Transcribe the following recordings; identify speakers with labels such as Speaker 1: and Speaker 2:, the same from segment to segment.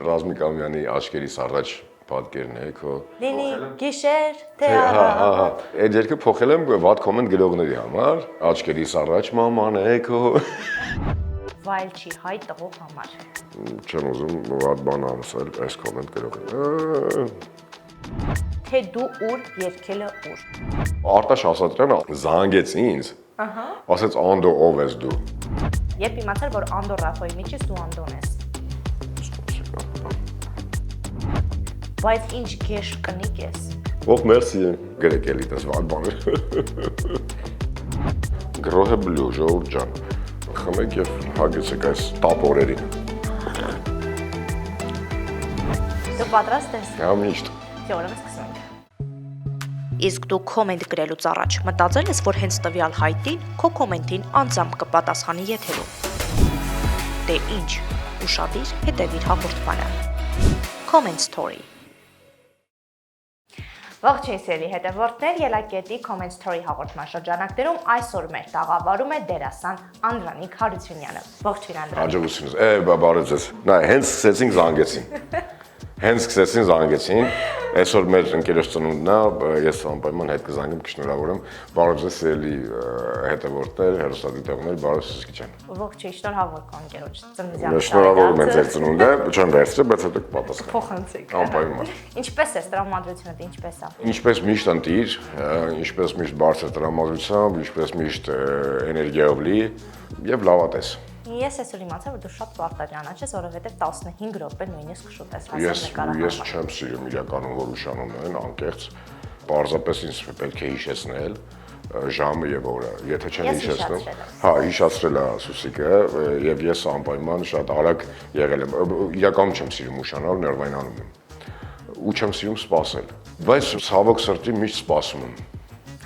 Speaker 1: Ռազմիկ Ամյանի Աչքերիս առաջ պատկերն է քո։
Speaker 2: Լինի գիշեր, թե առավոտ։
Speaker 1: Այդ երգը փոխել եմ վատ կոմենտ գրողների համար, Աչքերիս առաջ մաման է քո։
Speaker 2: Վայել չի հայ տղու համար։
Speaker 1: Չեմ ուզում վատ բան ասել, այս կոմենտ գրողը։
Speaker 2: Թե դու ուր երկելը ուր։
Speaker 1: Արտաշ Ասատրյանը զանգեց ինձ։ Ասեց Անդո ով ես դու։
Speaker 2: Երբ իմացար, որ Անդո Ռաֆոյի միջից դու Անդոն ես։ Բայց ինչ գեշ կնիկ ես։
Speaker 1: Ող մերսի գրեք էլի դες վատ բաներ։ Գրոհը բլու ժողովուրդ ջան։ Խմեք եւ հագեցեք այս տապորերին։
Speaker 2: Դու պատրաստ ես։
Speaker 1: Հա միշտ։
Speaker 2: Դե ուրեմն սկսենք։ Իսկ դու կոմենտ գրելուց առաջ մտածել ես, որ հենց տվյալ հայտին քո կոմենտին անձամբ կպատասխանի եթերում։ Դե ինչ, ուշադիր հետևիր հաղորդմանը։ Comment story։ Ողջույն սիրելի հետևորդներ, Ելակետի Comment Story հաղորդման շրջանակներում այսօր մեր տաղավարում է դերասան Անդրանիկ Հարությունյանը։ Ողջույն Անդրանիկ։
Speaker 1: Հաջողությունս։ Բարև ձեզ։ Նա հենց սկսեցինք զանգեցին։ Հենց սկսեցին զանգեցին։ Այսօր մեր ընկերոջ ծնունդն է, ես անպայման հետ կզանգեմ, կշնորհավորեմ։ Բարև ձեզ սիրելի հետևորդներ, հեռուստադիտողներ, բարև Սուսկի ջան։
Speaker 2: Ողջույն, շնորհավոր քո ընկերոջ ծննդյան։
Speaker 1: Շնորհավորում եմ ձեր ծնունդը, չեմ վերցրել, բայց հետո կպատասխանեմ։
Speaker 2: Փոխանցեք։
Speaker 1: Անպայման։
Speaker 2: Ինչպես է տրամադրությունը, ինչպես է։
Speaker 1: Ինչպես միշտ ընտիր, ինչպես միշտ բարձր տրամադրությամբ, ինչպես միշտ էներգիայով լի եւ լավատես։
Speaker 2: Ես այսօր իմացա, որ դու շատ պարտադրանաչ ես, որովհետև 15 րոպե նույնիսկ շուտ ես հասել նկարահանման։
Speaker 1: Ես չեմ սիրում իրականում որ ուշանում են անկեղծ, պարզապես ինձ պետք է հիշեցնել ժամը եւ օրը, եթե չեմ հիշեցնում։ Հա, հիշացրել է Սուսիկը եւ ես անպայման շատ արագ եղել եմ։ Իրականում չեմ սիրում ուշանալ, ներվայնանում եմ։ Ու չեմ սիրում սպասել, բայց ցավոք սրտի միշտ սպասում եմ։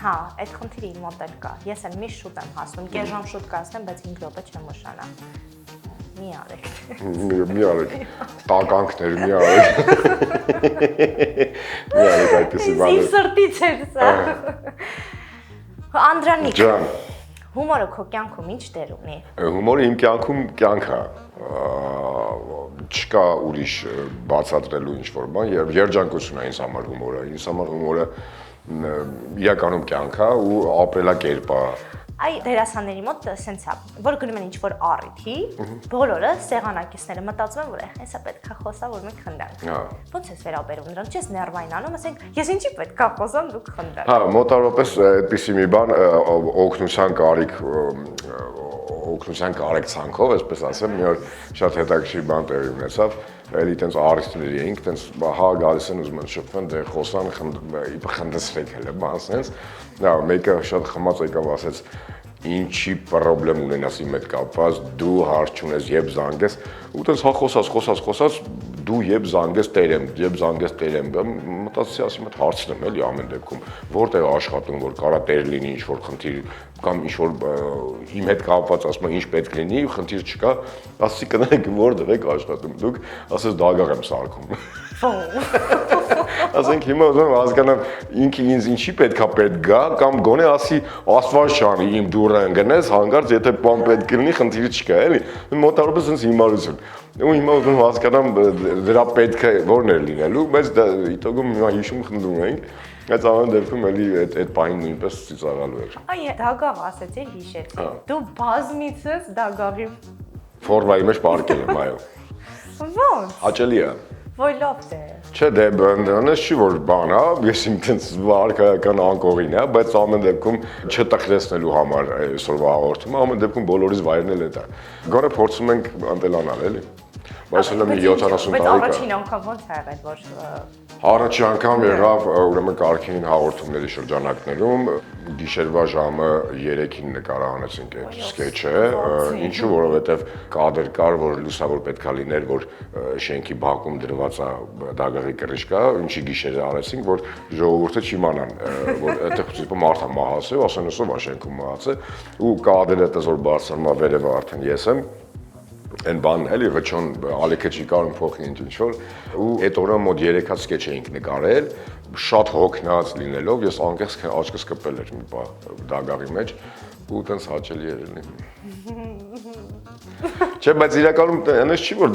Speaker 2: Հա, այդ խնդիրը իմ մոտ էլ կա։ Ես էլ միշտ շուտ եմ հասնում, կես ժամ շուտ կհասնեմ, բայց 5 րոպե չեմ ուշանա։ Մի արեք։
Speaker 1: Մի արեք։ Տականքներ մի արեք։ Մի արեք այդպեսի բաներ։
Speaker 2: Իմ սրտից էր սա։ Անդրանիկ։
Speaker 1: Ջան,
Speaker 2: հումորը քո կյանքում ինչ դեր ունի։
Speaker 1: Հումորը իմ կյանքում կյանք է։ Չկա ուրիշ բացատրելու ինչ-որ բան, երջանկություն է ինձ համար հումորը։ Ինձ համար հումորը իրականում կյանք է ու ապրելակերպ է։
Speaker 2: Այ դերասանների մոտ սենց է, որ գնում են ինչ-որ առիթի, բոլորը սեղանակիցները մտածում են, որ հեսա պետք է խոսա, որ մենք խնդանք։ Ոնց ես վերաբերում նրանց, չես ներվայնանում, ասենք, ես ինչի պետք է խոսամ, դուք խնդանք։
Speaker 1: Հա, մոտավորապես այդպիսի մի բան օգնության կարիք ցանկով, այսպես ասեմ, մի օր շատ հետաքրքիր բան տեղի ունեցավ, էլի տենց առիթների էինք, տենց հա գալիս են ուզում են շփվեն, դե խոսան, խնդրեցրեք հələ, բան sense։ Նա մեկը շատ խմած եկավ ասեց, ինչի պրոբլեմ ունենաս իմ հետ կապված, դու հարց չունես, երբ զանգես, ու տենց հա խոսած, դու երբ զանգես տերեմ, մտածեցի ասի մոտ հարցնեմ էլի ամեն դեպքում, որտեղ աշխատում, որ կարա տեր լինի ինչ-որ խնդիր, կամ ինչ-որ իմ հետ կապված ասում ինչ պետք լինի, խնդիր չկա, ասի կնայեք որտեղ եք աշխատում, դուք ասես դագաղ եմ սարքում։ Ասենք հիմա ուզում եմ հասկանամ ինքը ինձ ինչի պետքա պետք գա կամ գոնե ասի աստված շանի իմ դուրը ընկնես հանգարց եթե բան պետք լինի խնդիրը չկա էլի մոտավորապես ինձ հիմարություն ու հիմա ուզում եմ հասկանամ դրա պետքը որն է լինելու բայց դա իտոգում հիմա հիշում խնդում ենք այդ ամեն դեպքում էլի այդ պահին նույնպես ծիծաղալու էր
Speaker 2: այ դագաղ ասեցի հիշեցի դու բազմիցս դագաղի
Speaker 1: ֆորմայի մեջ պարկել եմ այո
Speaker 2: ո՞նց
Speaker 1: հաճելի է
Speaker 2: Ոյ լավ է։
Speaker 1: Չէ, դե բանից չի որ բան է, ես իմ տենց վարկայական անկողին է, բայց ամեն դեպքում չտխրեցնելու համար այսօրվա հաղորդումը, ամեն դեպքում բոլորիս վայրն էլ է դա։ Գոնե փորձում ենք ընտելանալ, էլի։ Բայց հələ մի 70 տարի կա։
Speaker 2: Բայց առաջին անգամ ո՞նց ա եղել, որ
Speaker 1: Առաջին անգամ եղավ ուրեմն Կարքին հաղորդումների շրջանակներում գիշերվա ժամը 3-ին նկարահանեցինք այդ սկեչը, ինչու որովհետև կադր կար, որ լուսավոր պետքա լիներ, որ շենքի բակում դրված է դագաղի կռիչկա, ինչի գիշերը արեցինք, որ ժողովուրդը չիմանան, որ այդտեղ մարդը մահացել, ասեն ուսով շենքում մահացել, ու կադրը դες որ բարձրանում է վերևը արդեն ես եմ Այն բան էլի վճոն ալիքը չի կարում փոխի ինչ-որ ու այդ օրը մոտ 3 հատ սկեչ էինք նկարել շատ հոգնած լինելով ես անկեղծ աչքս կպել էր մի բա դագաղի մեջ ու տենց հաճելի էր էլի Չէ, բայց իրականում այնպես չի որ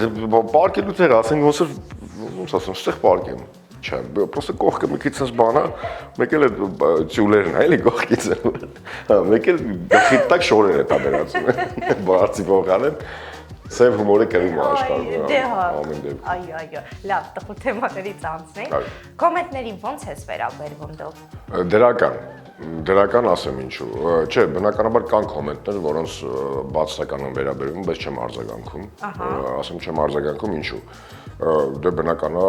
Speaker 1: պարկելու տեղ ասենք ոնց ասեմ, ստեղ պարկեմ։ Չէ, պրոստը կողքը մի քիչ sense բանա, մեկ էլ է ծյուլերն է, էլի կողքից։ Հա, մեկ էլ գլխի տակ շորեր է տաբերացում։ Բարձի փոխանեն։ Սև հումորը կրում է աշխարհում։
Speaker 2: Դե հա։
Speaker 1: Ամեն դեպքում։
Speaker 2: Այո, լավ, տխուր թեմաներից անցնենք։ Կոմենտներին ո՞նց ես վերաբերվում դու։
Speaker 1: Դրական ասեմ ինչու։ Չէ, բնականաբար կան կոմենտներ, որոնց բացասական եմ վերաբերվում, բայց չեմ արձագանքում։ Ասեմ չեմ արձագանքում ինչու։ Դե բնականա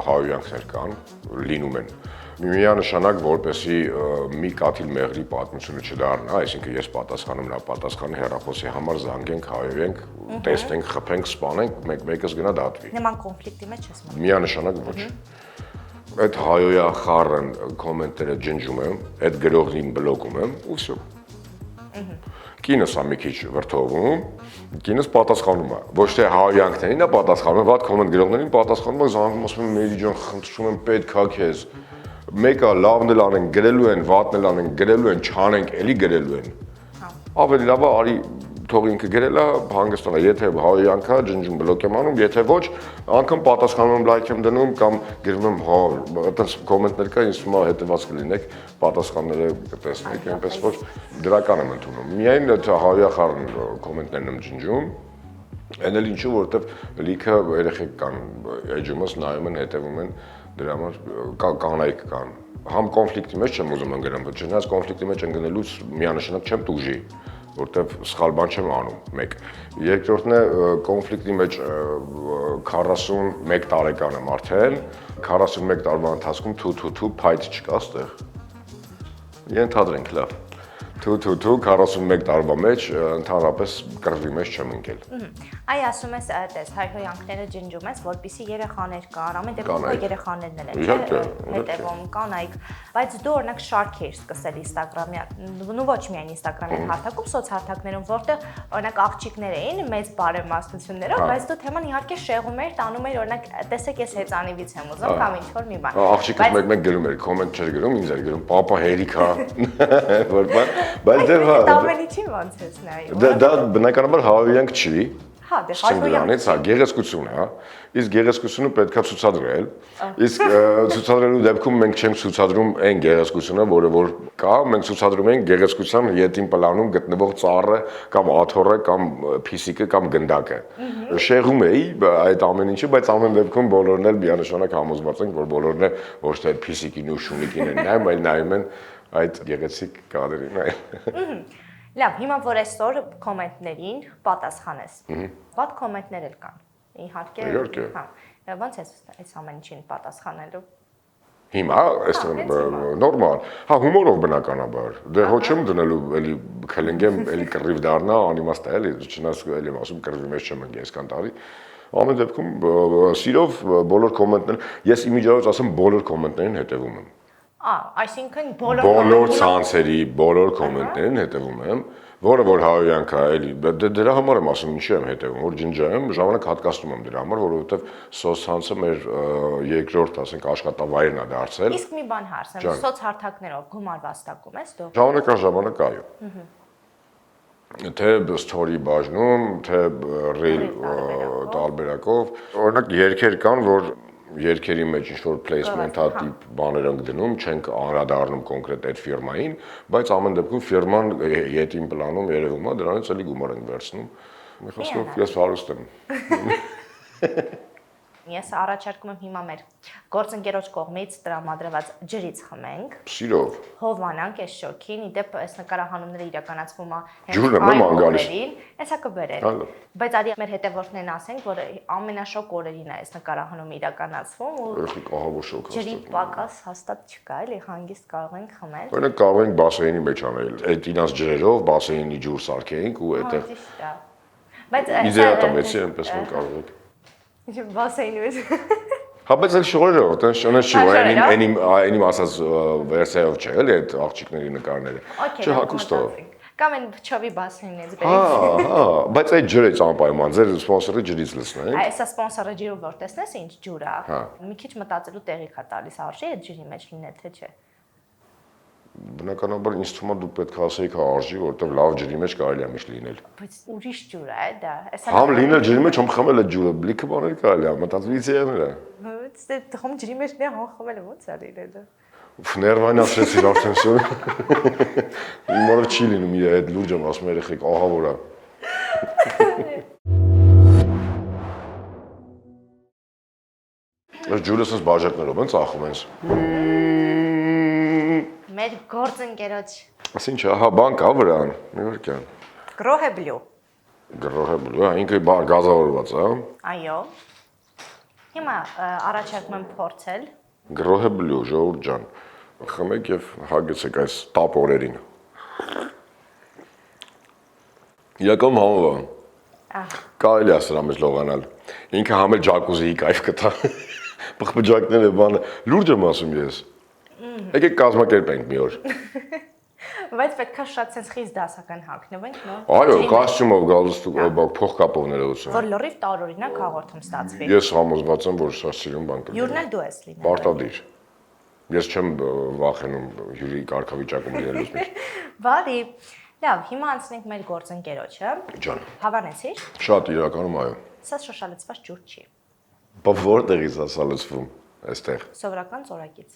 Speaker 1: հայոյանքներ կան, լինում են։ Միանշանակ որպեսի մի կաթիլ մեղրի պատմությունը չդառնա, այսինքն ես պատասխանում նա պատասխանի հեռախոսի համար զանգենք, հայոյենք, տեսնենք, խփենք, սպանենք, մեկս գնա դատվի։
Speaker 2: Նման կոնֆլիկտի մեջ ես մտնում։
Speaker 1: Միանշանակ ոչ։ Այդ հայոյախառն կոմենտները ջնջում եմ, այդ գրողին բլոկում եմ ու վсё։ Կինս է մի քիչ վրթովում, կինս պատասխանում է։ Ոչ թե հայոյանքներին է պատասխանում, վատ կոմենտ գրողներին պատասխանում է, զանգում ասում եմ Մերի ջան, խնդրում եմ պետքա քեզ։ Մեկը լավն էլ անեն, գրելու են, վատն էլ անեն, գրելու են, չանենք, էլի գրելու են։ Ավելի լավ է արի թող ինքը գրել է, հանգստանա, եթե հայոյանքա ջնջում բլոկ եմ անում, եթե ոչ, անգամ պատասխանում եմ լայք եմ դնում կամ գրում եմ հա, այդպես կոմենտներ կա, ինձ թվում է հետևած կլինեք, պատասխանները կտեսնեք, այնպես որ դրական եմ ընդունում։ Միայն այդ հայոյախառն կոմենտներն եմ ջնջում, այն էլ ինչու, որովհետև լիքը երեխեք կան, էջումս նայում են, հետևում են, դրա համար կանայք կան։ Համ կոնֆլիկտի մեջ չեմ ուզում ընկնեմ, բայց չնայած կոնֆլիկտի մեջ ընկնելուց միանշանակ չեմ տուժի, որտեվ սխալ բան չեմ անում, մեկ։ Երկրորդն է կոնֆլիկտի մեջ 41 տարեկան եմ արդեն, 41 տարվա ընթացքում թու փայտ չկա ստեղ։ Ենթադրենք լավ։ Թու 41 տարվա մեջ ընդհանրապես կռվի մեջ չեմ ընկել։
Speaker 2: Այ ասում ես, այդպես հայհոյանքները ջնջում ես, որպեսզի երեխաներ կան, ամեն դեպքում երեխաներն են, չէ՞, հետևում կանայք, բայց դու օրինակ շարք ես սկսել Instagram-ի, ու ոչ միայն Instagram-ի հարթակում, սոցհարթակներում, որտեղ օրինակ աղջիկներ էին մեծ բարեմաստություններով, բայց դու թեման իհարկե շեղում ես, տանում ես, օրինակ, տեսեք ես հեծանիվից եմ ուզում կամ ինչ որ մի բան։
Speaker 1: Աղջիկը մեկ գրում էր, կոմենտ չէր գրում, ինձ էր գրում, պապա հերիքա, որ բան, բայց դե հա։
Speaker 2: Ամենի չի ոնց ես նայում։
Speaker 1: Դա բնականաբար հայոյանք չի։
Speaker 2: Հա, դե հայոյանք,
Speaker 1: հա, գեղեցկություն է, հա։ Իսկ գեղեցկությունը պետքա ցուցադրել։ Իսկ ցուցադրելու դեպքում մենք չենք ցուցադրում այն գեղեցկությունը, որը որ կա, մենք ցուցադրում ենք գեղեցկության յետին պլանում գտնվող ծառը կամ աթոռը կամ փիսիկը կամ գնդակը։ Շեղում էի այդ ամեն ինչը, բայց ամեն դեպքում բոլորն էլ միանշանակ համոզված ենք, որ բոլորն էլ ոչ թե փիսիկին ու շունիկին են նայում, այլ նայում են այդ գեղեցիկ կադրին այլ։
Speaker 2: Լավ, հիմա որ այսօր կոմենտներին պատասխանես։ Ված կոմենտներ էլ կան։ Իհարկե, հա։ Ոնց է այս ամեն ինչին պատասխանելու։
Speaker 1: Հիմա այստեղ նորմալ։ Հա, հումորով բնականաբար։ Դե հո չեմ դնելու, էլի քլենգեմ, էլի կռիվ դառնա, անիմաստ է, էլի, չնայած էլի ասում կռիվի մեջ չեմ ընկել այսքան տարի։ Ամեն դեպքում սիրով բոլոր կոմենտներ, ես իմիջիայլոց ասեմ բոլոր կոմենտներին հետևում եմ։
Speaker 2: Այսինքն
Speaker 1: բոլոր ցանցերի, բոլոր կոմենտներին հետևում եմ, որը որ հայոյանք է, էլի դրա համար եմ ասում, ինչի եմ հետևում, որ ջնջեմ, ժամանակ հատկացնում եմ դրա համար, որովհետև սոցցանցը մեր երկրորդ, ասենք, աշխատավայրն է դարձել։
Speaker 2: Իսկ մի բան հարցնեմ, սոցհարթակներով գումար վաստակում ես դու։
Speaker 1: Ժամանակ այո։ Թե story բաժնում, թե reel տարբերակով, օրինակ երգեր կան, որ երկերի մեջ ինչ-որ placement-ա տիպ բաներ ենք դնում, չենք անդրադառնում կոնկրետ այդ ֆիրմային, բայց ամեն դեպքում ֆիրման յետին պլանում երևում է, դրանից էլի գումար ենք վերցնում։ Մի խոսքով ես հարուստ եմ։
Speaker 2: Ես առաջարկում եմ հիմա մեր գործընկերոջ կողմից տրամադրված ջրից խմենք։
Speaker 1: Սիրով։
Speaker 2: Հովանանք այս շոքին, իդեպ այս նկարահանումները իրականացվում է
Speaker 1: ջուրն եմ անգալիս։
Speaker 2: Հեսա կբերեն։ Բայց արի մեր հետևորդներն ասենք, որ ամենաշոկ օրերին է այս նկարահանումը իրականացվում ու
Speaker 1: ահավոր շոկ
Speaker 2: ջրի պակաս հաստատ չկա, էլի հանգիստ կարող ենք խմել։
Speaker 1: Օրինակ կարող ենք բասեինի մեջ անել, այդ ինած ջրերով բասեինի ջուր սարքեինք ու այդտեղ։
Speaker 2: Բայց
Speaker 1: իդեատամեցի այնպես մենք կարող ենք։
Speaker 2: Ինչ բասեինի մեջ։
Speaker 1: Հա, բայց էլ շորերը, այդպես շոնես չի, այնիմ ասած վերսիայով չէ, էլի այդ աղջիկների նկարները։ Չհակուստով։
Speaker 2: Կամ այն փչովի բասեինից
Speaker 1: բերից։ Հա, բայց այդ ջրը անպայման, ձեր սպոնսորը ջրից լցնեք։
Speaker 2: Այսա սպոնսորը ջուրը որ տեսնես ինչ ջուր է։ Մի քիչ մտածելու տեղիք է տալիս, արժի այդ ջրի մեջ լինել թե չէ։
Speaker 1: Բնականաբար ինձ թվում է դու պետք է ասեիք արժի, որովհետև լավ ջրի մեջ կարելի է միշտ լինել։
Speaker 3: Բայց ուրիշ ջուր է դա։
Speaker 1: Համ լինել ջրի մեջ, համ խմել այդ ջուրը, բլիքը բաներ կարելի է, մտածվից եղել է։
Speaker 3: Դե համ ջրի մեջ նե համ խմել ո՞նց է լինել։
Speaker 1: Ներվայնացրեցիր արդեն սա։ Իմ օրը չի լինում իր այդ լուրջ եմ ասում երեխեք, ահա որ է։ Այս ջուրը sense բաժակներով են ծախում ենք։
Speaker 3: Մեր գործընկերոջ
Speaker 1: Այս ինչ ահա բան կա վրան, իհարկե։
Speaker 3: Գրոհեբլյու։
Speaker 1: Գրոհեբլու, ինքը գազավորված է, հա։
Speaker 3: Այո։ Հիմա առաջարկում եմ փորձել։
Speaker 1: Գրոհեբլու, ժողովուրդ ջան։ Խմեք եւ հագեցեք այս տապ օրերին։ Իրական համով է։ Կարելի է սրա մեջ լողանալ։ Ինքը համ էլ ջակուզիի կայֆ կտա։ Բխբջակները բանը լուրջ եմ ասում ես։ Եկեք կազմակերպենք մի օր։
Speaker 3: Բայց պետքա շատ sense խիստ դասական հագնվենք, նո։
Speaker 1: Այո, կոստյումով գալստուկ փոխկապով ներողություն։
Speaker 3: Որ լրիվ տարօրինակ հաղորդում ստացվի։
Speaker 1: Ես համոզված եմ, որ սա սիրուն բան կլինի։
Speaker 3: Յուրն էլ դու ես լինել։
Speaker 1: Պարտադիր։ Ես չեմ վախենում հյուրի կարգավիճակում լինելուց մեջ։
Speaker 3: Բարի։ Լավ, հիմա անցնենք մեր գործընկերոջը։
Speaker 1: Ջան։
Speaker 3: Հավանեցի՞ր։
Speaker 1: Շատ իրականում այո։
Speaker 3: Սա շոշալցված ջուր չի։
Speaker 1: Բա որտեղից է սա լցվում այստեղ։
Speaker 3: Սովորական ծորակից։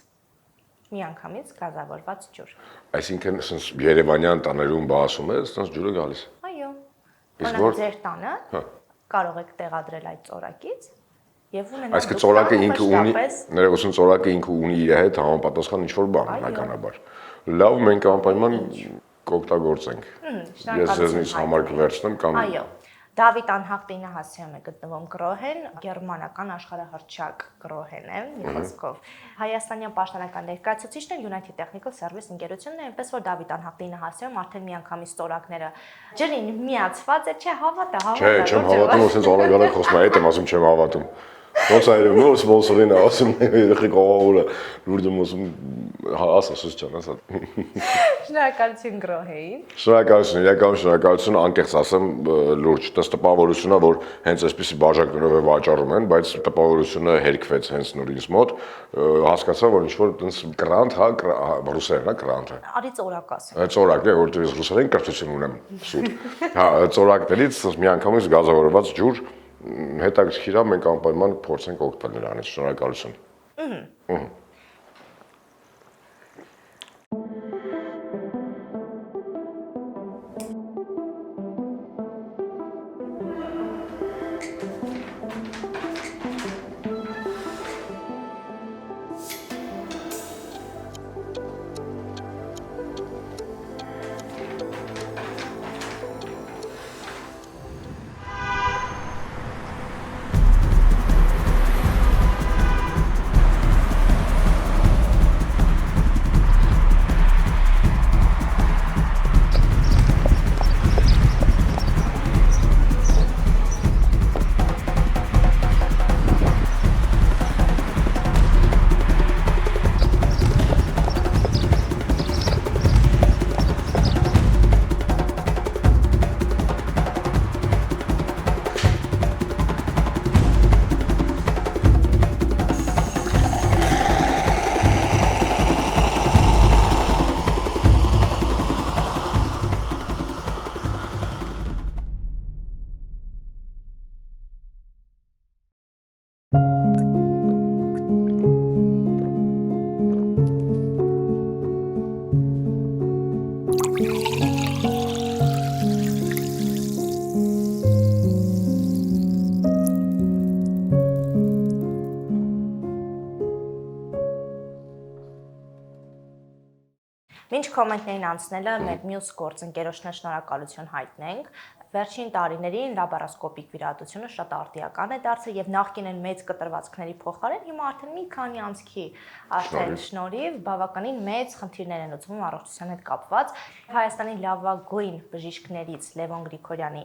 Speaker 3: Միանգամից գազավորված ջուր։
Speaker 1: Այսինքն sense Երևանյան տաներում բա ասում ես, sense ջուրը գալիս։
Speaker 3: Այո։
Speaker 1: Իսկ որ
Speaker 3: ձեր տանը կարող եք տեղադրել այդ ծորակից եւ ունենալ
Speaker 1: Այսինքն ծորակը ինքը ունի, ներողություն, ծորակը ինքը ունի իր հետ համապատասխան ինչ-որ բան, բնականաբար։ Լավ, մենք անպայման կօգտագործենք։ Ես ձեզնից համար կվերցնեմ կամ
Speaker 3: Այո։ Դավիթ Անհախտինը հասցեում է գտնվում Գրոհեն, գերմանական աշխարհահռչակ Գրոհեն է, մի խոսքով։ Հայաստանյան պաշտոնական ներկայացուցիչն է United Technical Service ընկերությունն է, այնպես որ Դավիթ Անհախտինը հասցեում արդեն միանգամից ստորակները ջրին միացված է, չէ, հավատա։
Speaker 1: Չէ, չեմ հավատում, ասենց արագ խոսում եմ, հետ եմ ասում չեմ հավատում։ Ոնց այլ նոր սպոնսորին ասում երեխեք ողորը լուրջ եմ ասում ասես ջան ասա
Speaker 3: Շնորհակալություն Գրոհեին
Speaker 1: Շնորհակալություն իրական շնորհակալություն անկեղծ ասեմ լուրջ դա տպավորությունն է որ հենց այսպեսի բաժակներով է վաճառում են բայց տպավորությունը հերկվեց հենց նոր ինձ մոտ հասկացա որ ինչ որ տենց կրանտ հա ռուսերեն հա կրանտը
Speaker 3: արի ծորակ ասեմ
Speaker 1: այդ ծորակն է որտեղ ես ռուսերեն կրթություն ունեմ սուտ հա ծորակներից մի անգամից գազավորված ջուր հետաքրքիր է մենք անպայման փորձենք օգտվել նրանից շնորհակալություն
Speaker 3: Մինչ կոմենտներին անցնելը մեր մյուս գործընկերոջն շնորհակալություն հայտնենք Վերջին տարիներին լաբորասկոպիկ վիրահատությունը շատ արդիական է դարձել եւ նախկինեն մեծ կտրվածքների փոխարեն հիմա արդեն մի քանի ամսքի արդեն շնորհիվ բավականին մեծ խնդիրներ են լուծվում առողջության հետ կապված Հայաստանի լավագույն բժիշկներից Լևոն Գրիգորյանի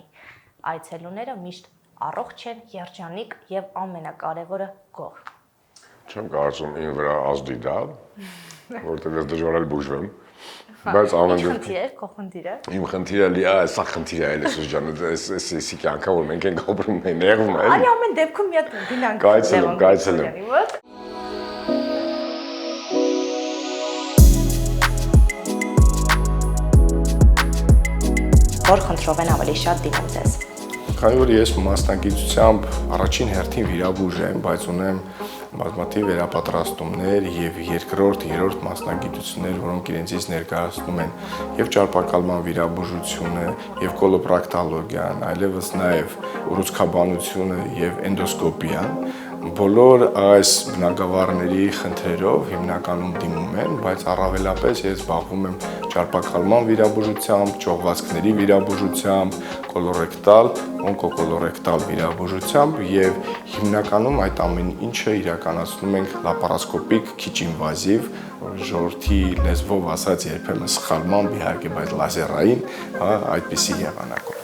Speaker 3: այցելուները միշտ առողջ են, երջանիկ եւ ամենակարևորը գոհ
Speaker 1: Չեմ կարծում ին վրա ազդի դա որտեղ ես դժվար էլ բուժվեմ Բայց ամեն
Speaker 3: խնդիրը
Speaker 1: Իմ խնդիրը լիա սա խնդիր է էլս ջան էսի կյանքը որ մենք ենք ապրում ներվում է
Speaker 3: Այ ամեն դեպքում մի հատ դինանք
Speaker 1: Կայցելեմ
Speaker 3: որ խնդրով են ավելի շատ դիմում ձեզ։
Speaker 4: Քանի որ ես մասնագիտությամբ առաջին հերթին վիրաբույժ եմ, բայց ունեմ բազմաթիվ վերապատրաստումներ եւ երկրորդ, երրորդ մասնագիտություններ, որոնք իրենցից ներկայացնում են եւ ճարպակալման վիրաբուժությունը, եւ կոլոպրակտոլոգիան, այլևս նաեւ ուռուցքաբանությունը եւ էնդոսկոպիան, բոլոր այս բնագավառների խնդրերով հիմնականում դիմում են, բայց առավելապես ես զբաղվում եմ ճարպակալման վիրաբուժությամբ, ճողվածքների վիրաբուժությամբ, կոլորեկտալ, օնկոկոլորեկտալ վիրաբուժությամբ եւ հիմնականում այդ ամեն ինչը իրականացնում ենք լապարասկոպիկ, քիչ ինվազիվ, ժողովրդի լեզվով ասած երբեմն սխալմամբ, իհարկե, բայց լազերային, այդպիսի եղանակով։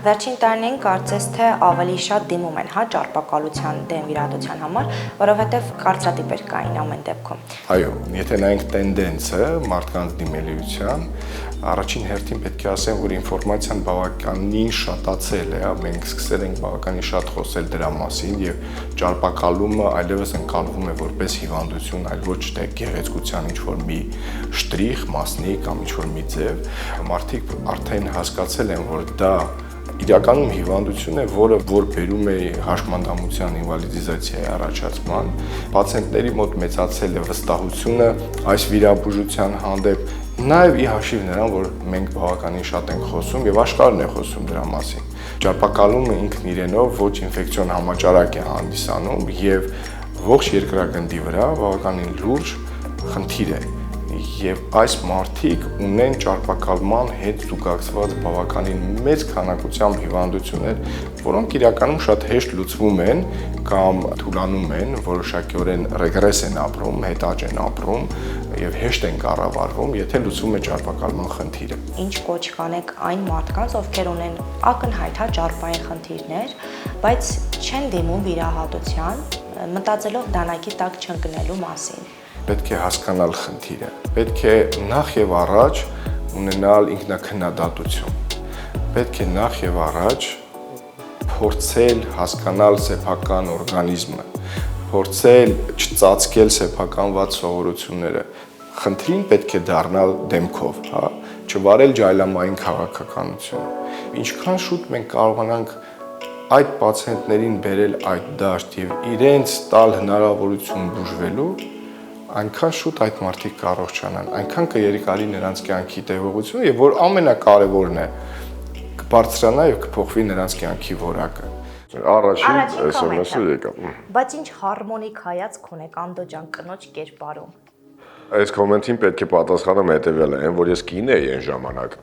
Speaker 3: Վերջին տարիներին կարծես թե ավելի շատ դիմում են, ճարպակալության դեմ վիրահատության համար, որովհետև կարծրատիպեր կային ամեն դեպքում։
Speaker 4: Այո, եթե նայենք տենդենսը մարդկանց դիմելիության, առաջին հերթին պետք է ասեմ, որ ինֆորմացիան բավականին շատացել է, մենք սկսել ենք բավականին շատ խոսել դրա մասին եւ ճարպակալումը այլևս ընկալվում է որպես հիվանդություն, այլ ոչ թե գեղեցկության ինչ-որ մի շտրիխ, մասնիկ կամ ինչ-որ մի ձև։ Մարդիկ արդեն հասկացել են, որ դա իրականում հիվանդություն է, որը բերում է հաշմանդամության ինվալիդիզացիայի առաջացման, պացիենտների մոտ մեծացել է վստահությունը այս վիրաբուժության հանդեպ, նաև ի հաշիվ նրան, որ մենք բավականին շատ ենք խոսում եւ աշխարհն է խոսում դրա մասին։ Ճարպակալումը ինքն իրենով ոչ ինֆեկցիոն համաճարակ է հանդիսանում եւ ողջ երկրագնդի վրա բավականին լուրջ խնդիր է։ Եվ այս մարդիկ ունեն ճարպակալման հետ զուգակցված բավականին մեծ քանակությամբ հիվանդություններ, որոնք իրականում շատ հեշտ լուծվում են կամ թուլանում են, որոշակիորեն ռեգրես են ապրում, հետաճ են ապրում եւ հեշտ են կառավարվում, եթե լուծվում է ճարպակալման խնդիրը։
Speaker 3: Ինչ կոչ կանեք այն մարդկանց, ովքեր ունեն ակնհայտ ճարպային խնդիրներ, բայց չեն դիմում վիրահատության, մտածելով դանակի տակ չընկնելու մասին։
Speaker 4: Պետք է հասկանալ խնդիրը, պետք է նախ եւ առաջ ունենալ ինքնակննադատություն, պետք է նախ եւ առաջ փորձել հասկանալ սեփական օրգանիզմը, փորձել չծածկել սեփականված սովորությունները, խնդրին պետք է դառնալ դեմքով, չվարել ջայլամային քաղաքականությունը։ Ինչքան շուտ մենք կարողանանք այդ պացիենտներին բերել այդ դաշտ եւ իրենց տալ հնարավորություն բուժվելու, այնքան շուտ այդ մարդիկ կառողջանան, այնքան կերկարի նրանց կյանքի տևողությունը եւ որ ամենակարևորն է, կբարձրանա եւ կփոխվի նրանց կյանքի որակը։
Speaker 1: Առաջին SMS-ը եկավ։
Speaker 3: Բայց ինչ հարմոնիկ հայացք ունեք Անդո ջան կնոջ կերպարում։
Speaker 1: Այս կոմենտին պետք է պատասխանեմ հետեւյալը, այն որ ես կին էի այն ժամանակ։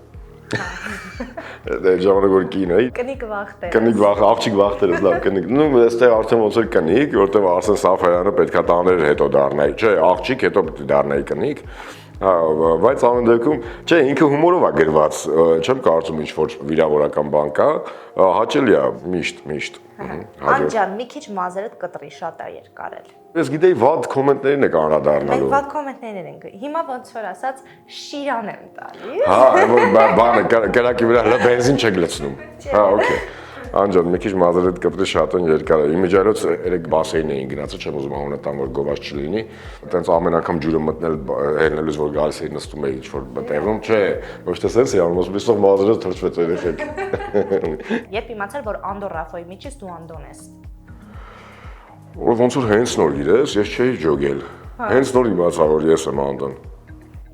Speaker 1: Դա ժամանակ որ կին էի։
Speaker 3: Կնիկ վախտեր։
Speaker 1: Կնիկ վախ, աղջիկ վախտերս լավ կնիկ։ Նու այստեղ արդեն ոնց որ կնիկ, որտեղ Արսեն Սաֆարյանը պետքա տաներ հետո դառնայի, չէ, աղջիկ հետո պետք է դառնայի կնիկ։ Բայց ամեն դեպքում, չէ, ինքը հումորով է գրված, չեմ կարծում ինչ որ վիրավորական բան կա, հաճելի է միշտ։
Speaker 3: Անջան, մի քիչ մազերդ կտրի, շատ է երկարել։
Speaker 1: Ես գիտեի վատ կոմենտներին եք անդրադառնալու։
Speaker 3: Մենք վատ կոմենտներ ենք։ Հիմա ոնց որ ասած շիրան եմ տալի։
Speaker 1: Բանը կրակի վրա հələ բենզին չեք լցնում։ Okay։ Անջան, մի քիչ մազերդ կտրի շատ են երկար է։ Իմիջիայլոց երեք բասեին էին գնացել, չեմ ուզում համոնետամ որ գովաց չլինի։ Այտենց ամեն անգամ ջուրը մտնել հելնելուց որ գալիս էի նստում էի ինչ-որ մտերում, չէ, ոչ թե սենց է անում, ոսպիսով մազերդ թրջվեց երեխեք։
Speaker 3: Երբ իմացար որ Անդո Ռաֆոյի միջից դու Անդոն ես։
Speaker 1: Ոնց որ հենց նոր գիտես, ես չէի ջոգել։ Հենց նոր իմացա որ ես եմ Անդոն։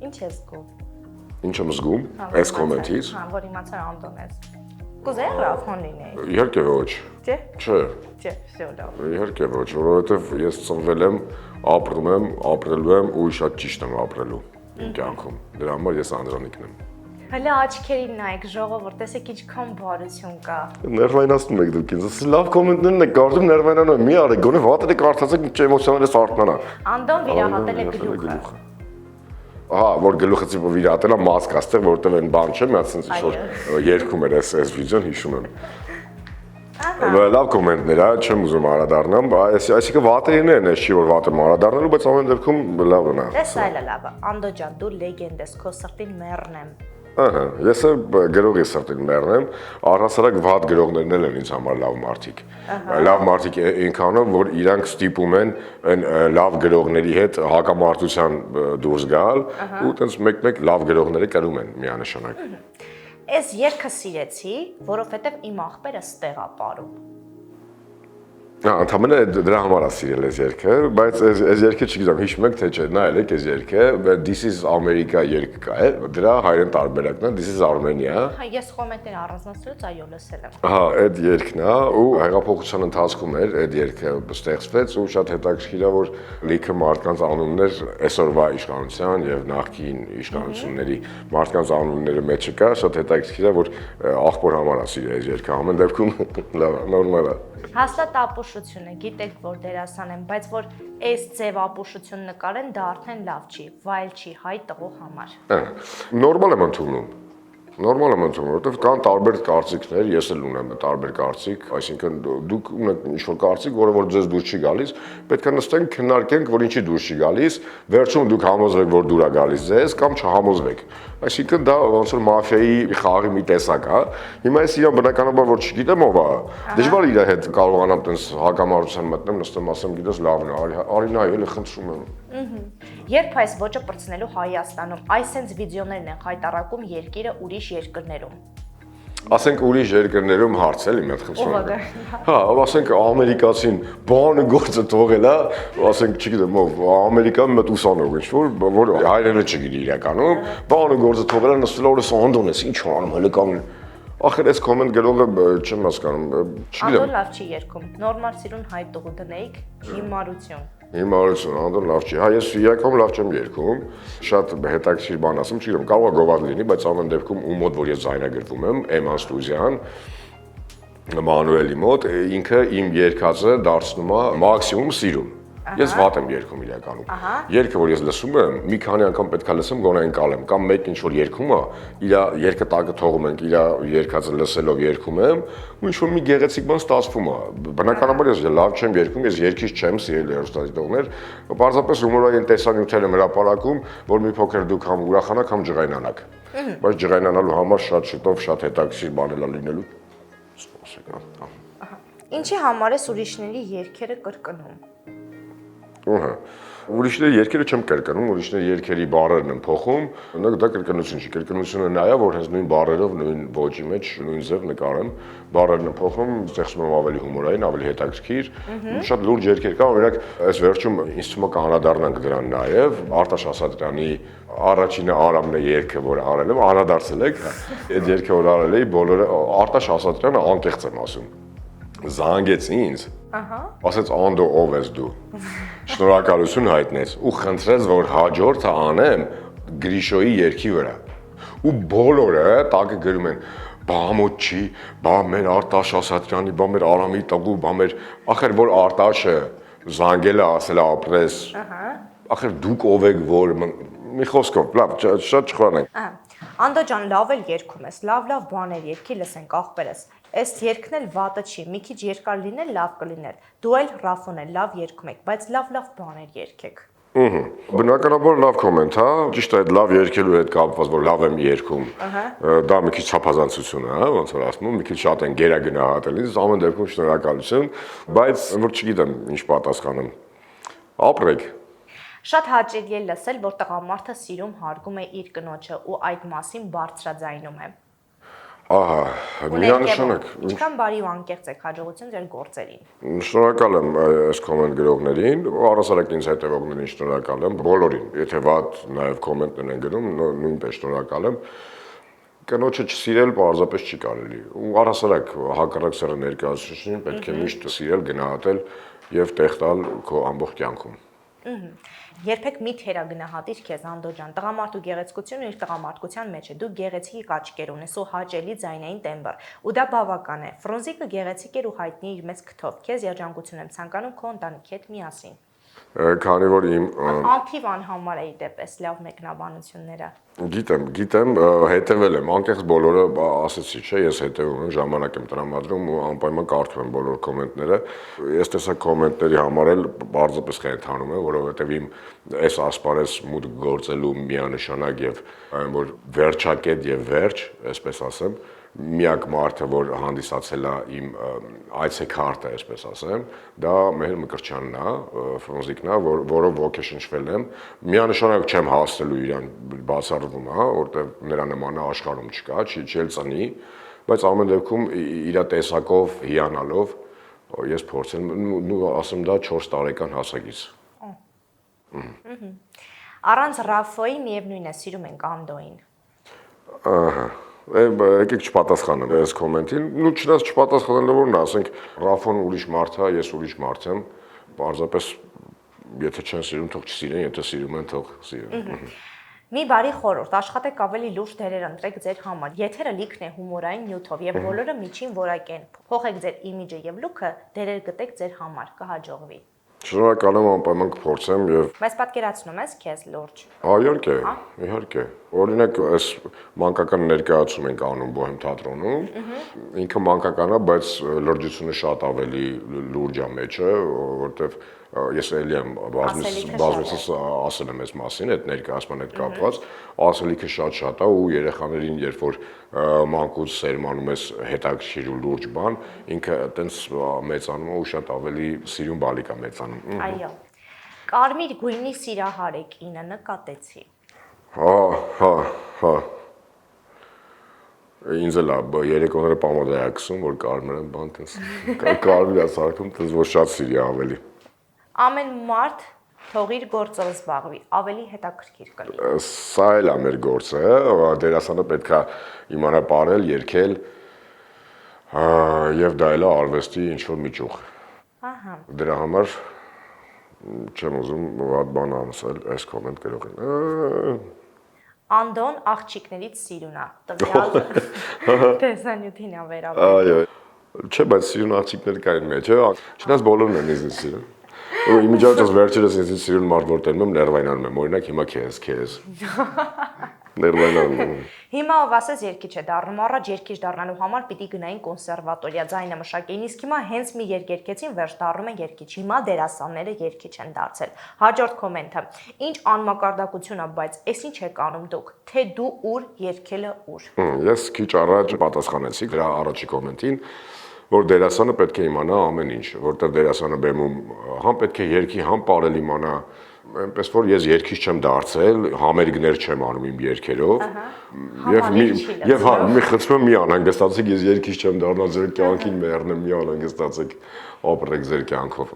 Speaker 3: Ինչ ես զգում։
Speaker 1: Ինչ եմ զգում այս կոմենտից։
Speaker 3: Որ իմացար Անդոն ես։ Կուզեի Ռաֆոն լինեի։
Speaker 1: Իհարկե ոչ։
Speaker 3: Չէ։
Speaker 1: Չէ։
Speaker 3: Չէ, всё լավ։
Speaker 1: Իհարկե ոչ, որովհետև ես ծնվել եմ, ապրում եմ, ապրելու եմ ու շատ ճիշտ եմ ապրելու իմ կյանքում։ Դրա համար ես Անդրանիկն եմ։
Speaker 3: Հələ աչքերին նայեք ժողովուրդ, տեսեք ինչքան բարություն կա։
Speaker 1: Ներվայնացնում եք դուք ինձ։ Լավ կոմենտներն եք կարդում, ներվայնանում եք։ Մի արեք, գոնե վատը կարդացեք, ինչ էմոցիաներս արթնանա։
Speaker 3: Անդոն վիրահատել է գլուխը։
Speaker 1: Ահա, որ գլուխը վիրահատել է մասկ աստեղ, որտեղ այն բան չէ, մի հատ sense ինչ-որ երգում էր այս վիդեոն հիշում եմ։ Լավ կոմենտներ, չեմ ուզում անդրադառնամ, այսինքն վատերին են, չի որ վատ եմ անդրադառնալու, բայց ամեն դեպքում լավն է։
Speaker 3: Տես այլը լավ է։ Անդո ջան, դու լեգենդ ես, քո սրտին մեռն եմ։
Speaker 1: Ահա, ես գրողի սրտին մեռնեմ, առհասարակ վատ գրողներն էլ են ինձ համար լավ մարդիկ։ Լավ մարդիկ այնքանով, որ իրանք ստիպում են այն լավ գրողների հետ հակամարտության դուրս գալ, ու տենց մեկ-մեկ լավ գրողները կրում են միանշանակ։
Speaker 3: Այս երգը սիրեցի, որովհետև իմ աղբերը ստեղ է ապարում։
Speaker 1: Ընդհանրապես դրա համար է սիրել այս երգը, բայց այս երգը չգիտեմ, հիշում եք թե չէ, նայել եք այս երգը, This is America երգը կա, դրա հայերեն տարբերակն է This is Armenia։
Speaker 3: Հա, ես կոմենտներ առանձնացրուց, այո, լսել եմ։
Speaker 1: Հա, այդ երգն է, ու հեղափոխության ընթացքում էր այդ երգը ստեղծվեց, ու շատ հետաքրքիր է, որ լիքը մարդկանց անուններ այսօրվա իշխանության եւ նախկին իշխանությունների մարդկանց անունները մեջը կա, շատ հետաքրքիր է, որ աղբոր համար է սիրել այս երգը, ամեն դեպքում լավ, նորմալ է։
Speaker 3: Հաստատ ապուշություն է, գիտեք, որ դերասան եմ, բայց որ այս ձև ապուշություն նկարեն, դա արդեն լավ չի, վայել չի հայ տղու համար։
Speaker 1: Նորմալ եմ ընդունում։ Նորմալ եմ ընդունում, որովհետև կան տարբեր կարծիքներ, ես էլ ունեմ տարբեր կարծիք, այսինքն դուք ունեք ինչ-որ կարծիք, որը որ ձեզ դուր չի գալիս, պետք է նստենք, քննարկենք, որ ինչի դուր չի գալիս, վերջում դուք համոզվեք, որ դուր է գալիս ձեզ, կամ չհամոզվեք։ Այսինքն դա ոնց որ մաֆիայի խաղի մի տեսակ է։ Հիմա ես իրան բնականաբար որ չգիտեմ ով է, դժվար իր հետ կարողանամ տես հակամարտության մտնեմ, նստեմ, ասեմ, գիտես լավն է, արին այ էլի խնդրում եմ։
Speaker 3: Երբ այս ոճը բրցնելու Հայաստանում, այսենց վիդեոներն են խայտարակում երկիրը ուրիշ երկրներում։
Speaker 1: Ասենք ուրիշ երկրներում հարցել իմ հետ խնդրում։ Հա, ասենք ամերիկացին բանը գործը թողել է, ասենք չգիտեմ ով, Ամերիկան մտ ուսանող ինչ-որ հայրենը չգիտի իրականում, բանը գործը թողել է նստել օրս Անդոն ես, ինչ անում հələ կամ ախր այս կոմենտ գրողը չեմ հասկանում, չգիտեմ։
Speaker 3: Անդոն լավ չի երգում, նորմալ սիրուն հայ տղու դնեիք, հիմարություն։
Speaker 1: Հիմարություն, Անդոն լավ չի։ Հա, ես իրականում լավ չեմ երգում, շատ հետաքրքիր բան ասում, չգիտեմ, կարող է գովադ լինի, բայց ամեն դեպքում ում մոտ որ ես ձայնագրվում եմ, Էման Ստուզյան, Մանուելի մոտ, ինքը իմ երգածը դարձնում է մաքսիմում սիրուն։ Ես վատ եմ երգում իրականում։ Երգը որ ես լսում եմ, մի քանի անգամ պետք է լսեմ, գոնե ընկալեմ, կամ մեկ ինչ որ երգում է, իր երգը տակը թողում ենք, իր երգածը լսելով երգում եմ, ու ինչ որ մի գեղեցիկ բան ստացվում է։ Բնականաբար ես լավ չեմ երգում, ես երգիչ չեմ սիրել երաժշտադիտողներ, պարզապես հումորային տեսանյութեր եմ հրապարակում, որ մի փոքր դուք համ ուրախանաք, համ ջղայնանաք։ Բայց ջղայնանալու համար շատ շուտով շատ հետաքրքիր բաներ է լինելու։
Speaker 3: Ինչի համար է ուրիշների երգերը կրկնում։
Speaker 1: Ահա։ Ուրիշների երգերը չեմ կրկնում, ուրիշների երգերի բառերն եմ փոխում, դա կրկնություն չի, կրկնությունը նա է, որ հենց նույն բառերով, նույն ոճի մեջ, նույն ձև նկարեմ, բառերն եմ փոխում, ստեղծում եմ ավելի հումորային, ավելի հետաքրքիր, շատ լուրջ երգեր կան, օրինակ, այս վերջում ինձ թվում է կանդրադառնանք դրան նաև, Արտաշ Ասատրյանի առաջինը Արամն է երգը, որ արել եմ, անդրադարձել եք, այդ երգը որ արել էի, բոլորը Արտաշ Ասատրյանը անկեղծ եմ ասում։ Զանգեց ինձ, ասեց Անդո ով ես դու, շնորհակալություն հայտնեց ու խնդրեց, որ հաջորդը անեմ Գրիշոյի երգի վրա, ու բոլորը տակը գրում են, բա ամոթ չի, բա մեր Արտաշ Ասատրյանի, բա մեր Արամի տղու, բա մեր, ախր որ Արտաշը զանգել է, ասել է ապրես, ախր դուք ով եք որ, մի խոսքով, լավ, շատ չխորանենք։
Speaker 3: Անդո ջան, լավ էլ երգում ես, լավ բաներ երգի լսենք աղբերս։ Այս երգն էլ վատը չի, մի քիչ երկար լինել, լավ կլիներ։ Դու էլ Ռաֆոն էլ լավ երգում եք, բայց լավ բաներ երգեք։
Speaker 1: Բնականաբար լավ կոմենտ, հա, ճիշտ է, այդ լավ երգելու հետ կապված, որ լավ եմ երգում։ Դա մի քիչ չափազանցություն է, հա, ոնց որ ասում, մի քիչ շատ են գերագնահատել, ինձ ամեն դեպքում շնորհակալություն, բայց որ չգիտեմ ինչ պատասխանեմ։ Ապրեք։
Speaker 3: Շատ հաճելի է լսել, որ տղամարդը սիրում հարգում է իր կնոջը ու այդ մասին բարձրաձայնում է։
Speaker 1: Ահա, միանշանակ։
Speaker 3: Ինչքան բարի ու անկեղծ եք, հաջողություն ձեր գործերին։
Speaker 1: Շնորհակալ եմ այս կոմենտ գրողներին, առասարակ ինձ հետևողներին շնորհակալ եմ, բոլորին։ Եթե վատ նաև կոմենտներ են գրում, նույնպես շնորհակալ եմ։ Կնոջը չսիրել պարզապես չի կարելի։ Ու առասարակ հակառակ սեռը ներկայացուցիչին պետք է միշտ սիրել, գնահատել եւ տեղ տալ քո ամբողջ կյանքում։
Speaker 3: Երբեք մի թերագնահատիր քեզ Անդո ջան, տղամարդու գեղեցկությունը իր տղամարդկության մեջ է, դու գեղեցիկ աչքեր ունես ու հաճելի ձայնային տեմբր, ու դա բավական է։ Ֆրունզիկը գեղեցիկ էր ու հայտնի իր մեծ քթով, քեզ երջանկություն եմ ցանկանում քո ընտանիքի հետ միասին։
Speaker 1: Քանի որ իմ
Speaker 3: Ակտիվ անհամար էի դեպս լավ մեկնաբանությունները։
Speaker 1: Գիտեմ, հետևել եմ, անկեղծ բոլորը ասեցի, չէ, ես հետևում եմ, ժամանակ եմ տրամադրում ու անպայման կարդում եմ բոլոր կոմենտները։ Ես տեսա կոմենտների համար էլ բարձրապես խենթանում եմ, որովհետև իմ այս ասպարեզ մուտք գործելու միանշանակ եւ այն որ վերջակետ եւ վերջ, այսպես ասեմ, միակ մարդը, որ հանդիսացել է իմ այցեքարտը, այսպես ասեմ, դա Մեհր Մկրտչյանն է, Ֆրունզիկն է, որով ոգեշնչվել եմ։ Միանշանակ չեմ հասնելու իրան բացառվում, հա, որտեղ նրա նմանը աշխարհում չկա, չի ծնի, բայց ամեն դեպքում իր տեսակով հիանալով ես փորձել եմ ու ասեմ դա 4 տարեկան հասակից։
Speaker 3: Առանց Ռաֆոյի միևնույն է սիրում ենք Անդոին։
Speaker 1: Ահա եկեք չպատասխանեմ այս կոմենտին, ու չնայած չպատասխանելու որն է, ասենք Ռաֆոն ուրիշ մարդ է, ես ուրիշ մարդ եմ, պարզապես եթե չեն սիրում, թող չսիրեն, եթե սիրում են, թող սիրեն։
Speaker 3: Մի բարի խորհուրդ, աշխատեք ավելի լուրջ դերեր ընտրեք ձեր համար։ Եթերը լիքն է հումորային նյութով եւ բոլորը միջին որակ են։ Փոխեք ձեր իմիջը եւ լուքը, դերեր գտեք ձեր համար, կհաջողվի։
Speaker 1: Շնորհակալ եմ, անպայման կփորձեմ եւ
Speaker 3: Բայց պատկերացնում ես քեզ լուրջ։
Speaker 1: Իհարկե։ Օրինակ, այս մանկական ներկայացում ենք անում Բոհեմ թատրոնում։ Ինքը մանկական է, բայց լրջությունը շատ ավելի լուրջ է մեջը, որովհետեւ ես էլի եմ բազմիցս ասել եմ այս մասին, այդ ներկայացման հետ կապված, ասելիքը շատ է ու երեխաներին երբ որ մանկուց սերմանում ես հետաքրքիր ու լուրջ բան, ինքը այտենց մեծանում է ու շատ ավելի սիրուն բալիկ է մեծանում։
Speaker 3: Այո։ Կարմիր գույնի սիրահարեկինը նկատեցի։
Speaker 1: Հա։ Ինձ էլ է երեկոները պամադա է գցում, որ կարմիր եմ բան տես։ Կարմիր է սարքում, տես որ շատ սիրի ավելի։
Speaker 3: Ամեն մարդ թող իր գործով զբաղվի, ավելի հետաքրքիր կլինի։
Speaker 1: Սա էլ է մեր գործը, դերասանը պետք է իմանա ապրել, երգել, եւ դա էլ է արվեստի ինչ-որ միջուղ։
Speaker 3: Ահա։
Speaker 1: Դրա համար չեմ ուզում վատ բան ասել այս կոմենտ գրողին։
Speaker 3: Անդոն աղջիկներից սիրուն է, տվյալ տեսանյութին է վերաբերում։
Speaker 1: Այո։ Չէ, բայց սիրուն աղջիկներ կային մեջ, չնայած բոլորն են ինձ սիրում։ Իմիջիայլոց վերջերս ինձ սիրուն մարդ որ տենում եմ ներվայնանում եմ, օրինակ հիմա քեզ։ Ներվայնանում եմ։
Speaker 3: Հիմա ով ասես երգիչ է դառնում, առաջ երգիչ դառնալու համար պիտի գնային կոնսերվատորիա, ձայնը մշակեին, իսկ հիմա հենց մի երգ երգեցին, վերջ դառնում են երգիչ։ Հիմա դերասանները երգիչ են դարձել։ Հաջորդ կոմենտը. Ինչ անմակարդակություն է, բայց էս ինչ եք անում դուք, թե դու ուր, երգելը ուր։
Speaker 1: Ես քիչ առաջ պատասխանեցի դրա առաջի կոմենտին, որ դերասանը պետք է իմանա ամեն ինչ, որտեղ դերասանը բեմում համ պետք է երգի, համ պարել իմանա, այնպես որ ես երգիչ չեմ դարձել, համերգներ չեմ անում իմ երգերով, եւ հա, մի խցում մի անհանգստացեք, ես երգիչ չեմ դառնալ, ձեր կյանքին մեռնեմ, մի անհանգստացեք, ապրեք ձեր կյանքով։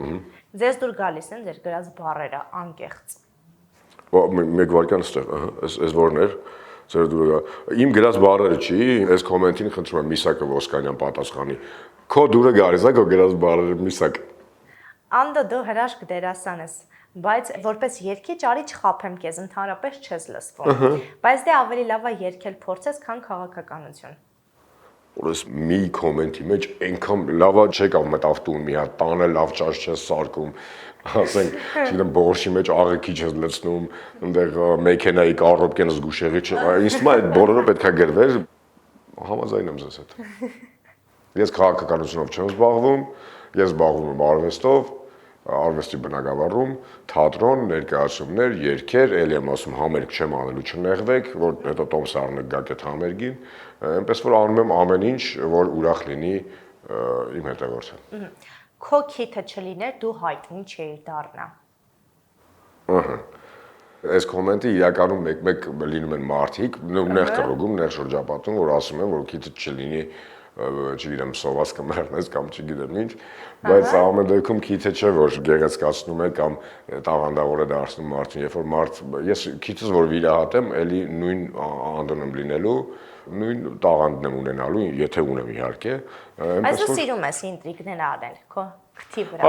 Speaker 3: Ձեզ դուր գալիս են ձեր գրած բառերը անկեղծ։
Speaker 1: Մեկ վարքան ստեղ, այս որն էր։ Իմ գրած բառերը չի, այս կոմենտին խնդրում եմ Միսակը Ոսկանյան պատասխանի։ Քո դուրը գալիս է քո գրած բառերը Միսակ։
Speaker 3: Անդո դու հրաշք դերասան ես, բայց որպես երգիչ արի չխափեմ քեզ, ընդհանրապես չես լսվում։ Բայց դե ավելի լավ է երգել փորձես, քան քաղաքականություն։
Speaker 1: Որս մի կոմենտի մեջ այնքան լավա չեկա մտավ տուն մի հատ տանը լավ ճաշ չես սարքում, ասենք, չգիտեմ բորշի մեջ աղեքի չես լցնում, այնտեղ մեքենայի կարոպկեն զգուշեղի ինձ թվում է այդ բոլորը պետքա գրվեր, համաձայն եմ ձեզ հետ։ Ես քաղաքականությունով չեմ զբաղվում, ես զբաղվում եմ արվեստով, արվեստի բնագավառում, թատրոն, ներկայացումներ, երգեր, ելի եմ ասում համերգ չեմ անելու, չնեղվեք, որ հետո տոմս առնեք գաք այդ համերգին, այնպես որ անում եմ ամեն ինչ, որ ուրախ լինի իմ հետևորդը։
Speaker 3: Քո քիթը չլիներ, դու հայտնի չէիր դառնա։
Speaker 1: Ահա։ Այս կոմենտի իրականում մեկ-մեկ լինում են մարդիկ, նեղ կռուգում, նեղ շրջապատում, որ ասում են, որ քիթը չլինի չգիտեմ, սոված կմեռնես կամ չգիտեմ ինչ, բայց ամեն դեպքում քիթը չէ, որ գեղեցկացնում է կամ տաղանդավոր է դարձնում մարդուն, երբ որ մարդ, ես քիթս որ վիրահատեմ, էլի նույն Անդոն եմ լինելու, նույն տաղանդն եմ ունենալու, եթե ունեմ իհարկե։
Speaker 3: Այս դու սիրում ես ինտրիգներ արել, քո քթի վրա։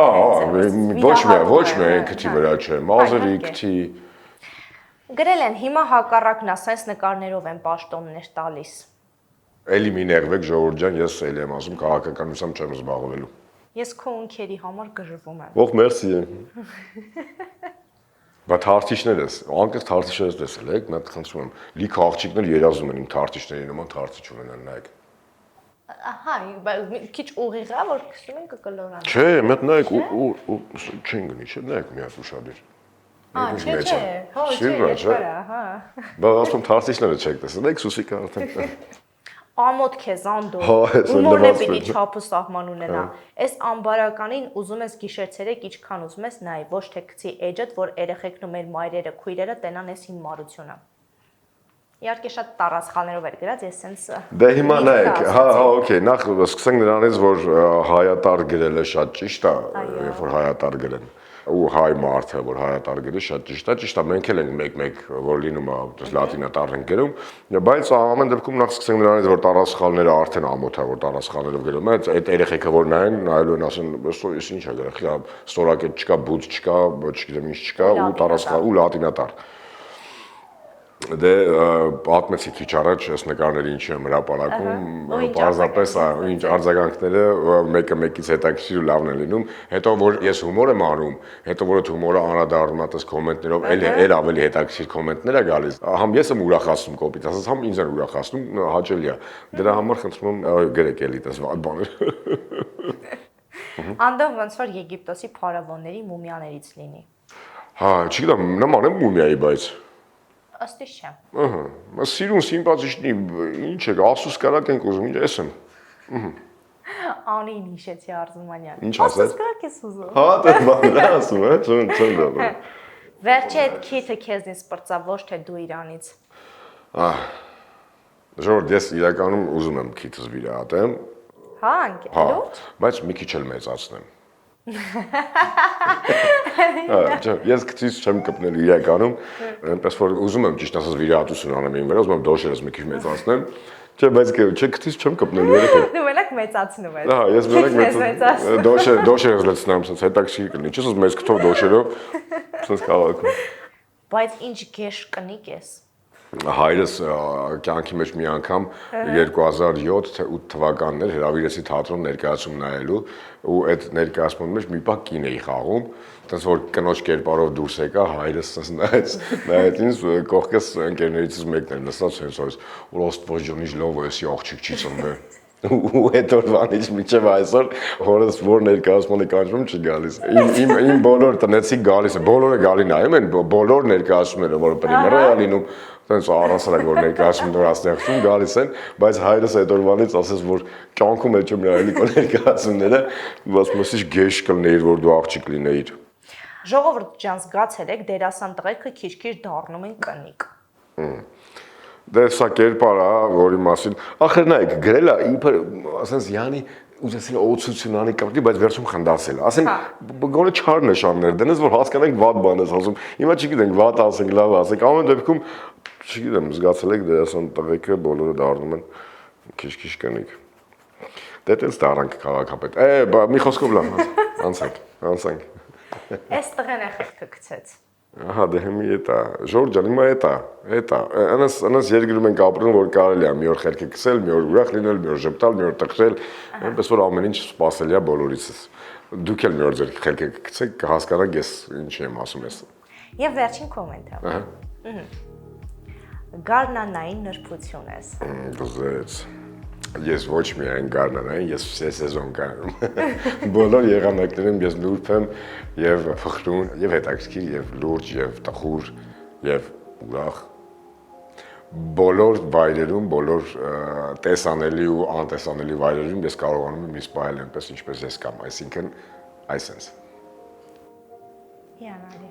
Speaker 1: Ոչ միայն քթի վրա չէ, մազերի քթի։
Speaker 3: Գրել են հիմա հակառակն է, սենց նկարներով են պաշտոններ տալիս։
Speaker 1: Էլի մի ներվեք ժողովուրդ ջան, ես էլի եմ ասում քաղաքականությամբ չեմ զբաղվելու։
Speaker 3: Ես քո ունքերի համար գժվում եմ։
Speaker 1: Ող մերսի եմ։ Բա թարթիչներս, անկեղծ թարթիչներս տեսել եք, մատ խնդրում եմ, լիքը աղջիկներ երազում են իմ թարթիչների նման թարթիչ ունենան, նայեք։
Speaker 3: Ահա, քիչ ուղիղ է, որ քսում են կկլորանա։
Speaker 1: Չէ, մեկ նայեք ու չեն գնի, չէ, նայեք մի հատ ուշադիր։
Speaker 3: Չէ, հո, չէ, հա։
Speaker 1: Բա ասում թարթիչները չեք տեսել, եք Սուսիկը արդեն։
Speaker 3: Ամոթ քեզ անդո։
Speaker 1: Հա, էս էլ
Speaker 3: Ումորն է
Speaker 1: նվազ
Speaker 3: պիտի
Speaker 1: պետք է։
Speaker 3: չափը սահման ունենա։ Այս ամբարականին ուզում ես գիշեր-ցերեկ ինչքան ուզում ես նայ, ոչ թե գցի էջդ, որ երեխեքն ու մեր մայրերը, քույրերը տենան այս հիմարությունը։ Իհարկե շատ տարածքներով էր գրած, ես սենց։
Speaker 1: Դե հիմա նայեք, հա, օքեյ, նախ սկսենք նրանից, որ հայատար գրելը շատ ճիշտ է, երբ որ հայատար գրեն։ Ու հայ մարդը, որ հայատար գրի, շատ ճիշտ է, մենք էլ ենք մեկ-մեկ, որ լինում է, լատինատար ենք գրում, բայց ամեն դեպքում նախ սկսենք նրանից, որ տարածքալները արդեն ամոթ է, որ տարածքալներով գրում է, այդ երեխեքը որ նայեն, նայելու են ասեն, ես ինչ է գրել, ստորակետ չկա, բուծ չկա, չգիտեմ ինչ չկա, ու տարածքալ ու լատինատար։ Դե պատմեցի քիչ առաջ այս նկարները ինչի եմ հրապարակում, պարզապես ինչ արձագանքները մեկը մեկից հետաքրքիր ու լավն է լինում, հետո որ ես հումոր եմ անում, հետո որ այդ հումորը անդրադառնում է այս կոմենտներով, էլ ավելի հետաքրքիր կոմենտներ է գալիս, համ ես եմ ուրախացնում կոպիտ, ասած համ ինձ են ուրախացնում, հաճելի է։ Դրա համար խնդրում եմ գրեք էլի դες բաներ։
Speaker 3: Անդո ոնց որ Եգիպտոսի փարավոնների մումիաներից լինի։
Speaker 1: Հա, չգիտեմ, նման է մումիայի, բայց
Speaker 3: Ըստ իս չէ։
Speaker 1: Ահա, սիրուն սիմպաթիչնի, ինչ է, ասուս կարակ ենք ուզում, ինչ ես եմ։
Speaker 3: Անին հիշեցի Արզումանյան։
Speaker 1: Ինչ ասես։
Speaker 3: Ասուս կարակ ես ուզում։
Speaker 1: Հա, դե բան ասում է, չեմ դա։
Speaker 3: Վերջի այդ քիթը քեզնից սպրծա, ոչ թե դու իրանից։
Speaker 1: Ժողովուրդ, ես իրականում ուզում եմ քիթս վիրահատեմ։
Speaker 3: Հա, անկելուց։
Speaker 1: Բայց մի քիչ էլ մեծացնեմ։ Ես քիչ չեմ կպնել իրականում, այնպես որ ուզում եմ ճիշտ ասած վիրահատություն անեմ իմ վրա, ուզում եմ դոշերս մի քիչ մեծացնեմ։ Չէ, բայց քիչ չեմ կպնել երեխեք։
Speaker 3: Դու մենակ մեծացնում ես։
Speaker 1: Հա, ես մենակ մեծացնում։ Դոշերս լցնեմ, ասած հետաքրքիր կլինի։ Չես ուզում մեծ քթով դոշերով, ասած քաղաքում։
Speaker 3: Բայց ինչ գեշ կնիկ ես։
Speaker 1: Հայրս կյանքի մեջ մի անգամ 2007-8 թվականներ հրավիրեցի թատրոն ներկայացում նայելու ու այդ ներկայացման մեջ մի պահ կին էի խաղում, այնպես որ կնոջ կերպարով դուրս եկա, հայրս նայեց ինձ կողքս ընկերներիցս մեկն էր նստած հենց որ Ոստվոջ ջոնի լովը էսի աղջիկ չի ծնվել ու այդ օրվանից մինչև այսօր հորս որ ներկայացմանը կանչում չի գալիս։ Իմ բոլոր տնեցիկ գալիս է, բոլորը գալի նայում են, բոլոր ներկայացումները, որը պրեմիերա է լինում, տենց առասարակ որ ներկայացումներ աստեղծում գալիս են, բայց հայրս այդ օրվանից ասես որ կյանքում էլ չեմ նայելի ներկայացումները, բայց մսիչ գեշ կլներ որ դու աղջիկ լինեիր։
Speaker 3: Ժողովուրդ ջան, զգացել եք դերասան տղեկը քիչ-քիչ դառնում են կնիկ։
Speaker 1: Դե սա կերպար է, որի մասին, ախր նայեք, գրել է, իբր, ասենց յանի ուզեցել օծություն անի կապտի, բայց վերջում խնդասել։ Ասեն գոնե չար նշաններ դնես, որ հասկանենք վատ բան ես ասում։ Հիմա չգիտենք վատ ասենք, լավ ասենք, ամեն դեպքում չգիտեմ, զգացել եք դերասան տղեկը բոլորը դառնում են քիչ-քիչ կնիկ։ Դե տենց դառանք քաղաքապետ։ Մի խոսքով լավ, անցանք։
Speaker 3: Այս տղեն է խելքը գցեց։
Speaker 1: Ահա դե հիմա էտա, Ժորժ ջան, հիմա էտա։ Անս երկրում ենք ապրում, որ կարելի է մի օր խելքը գցել, մի օր ուրախ լինել, մի օր ժպտալ, մի օր տխրել, այնպես որ ամեն ինչ սпасելի է բոլորիցս։ Դուք էլ մի օր ձեր խելքը գցեք, կհասկանաք ես ինչ եմ ասում ես։
Speaker 3: Եվ վերջին կոմենտը։ Գարնանային նրբություն ես։
Speaker 1: Դուզեց։ Ես ոչ միայն գարնանային, ես սեզոն գարնում։ Բոլոր եղանակներում ես նուրբ եմ եւ փխրուն, եւ հետաքրքիր, եւ լուրջ, եւ տխուր, եւ ուրախ։ Բոլոր վայրերում, բոլոր տեսանելի ու անտեսանելի վայրերում ես կարողանում եմ ինձ պահել այնպես ինչպես ես կամ, այսինքն այսպես։